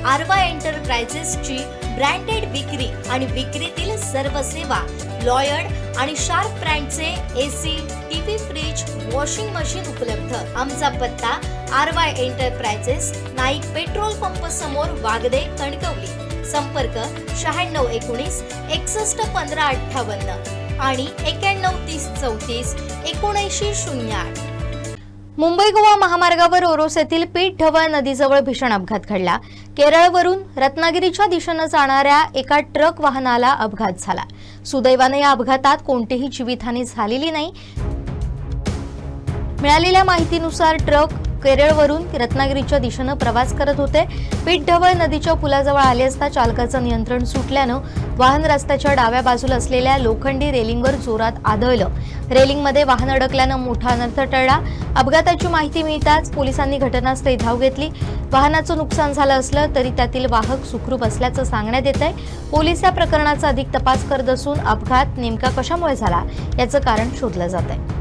आरवा एंटरप्राइजेसची branded विक्री आणि विक्रीतील सर्व सेवा, लॉयड आणि शार्प ब्रँडचे AC, TV, fridge, washing machine उपलब्ध। आमचा पत्ता Aarva enterprises, Naik petrol pump समोर, वागदे, कणकवली। संपर्क 9619 61 15 58 आणि 91 30 34 79 08। मुंबई गोवा महामार्गावर ओरोस येथील पीठ ढवळ नदीजवळ भीषण अपघात घडला। केरळवरून रत्नागिरीच्या दिशेने जाणाऱ्या एका ट्रक वाहनाला अपघात झाला। सुदैवाने या अपघातात कोणतीही जीवितहानी झालेली नाही। मिळालेल्या माहितीनुसार ट्रक केरळवरून रत्नागिरीच्या दिशेने प्रवास करत होते। पीठ ढवळ नदीच्या पुलाजवळ आले असता चालकाचं नियंत्रण सुटल्यानं वाहन रस्त्याच्या डाव्या बाजूला असलेल्या लोखंडी रेलिंगवर जोरात आदळलं। रेलिंगमध्ये वाहन अडकल्यानं मोठा अनर्थ टळला। अपघाताची माहिती मिळताच पोलिसांनी घटनास्थळी धाव घेतली। वाहनाचं नुकसान झालं असलं तरी त्यातील वाहक सुखरूप असल्याचं सांगण्यात येतंय। पोलीस या प्रकरणाचा अधिक तपास करत असून अपघात नेमका कशामुळे झाला याचं कारण शोधलं जात आहे।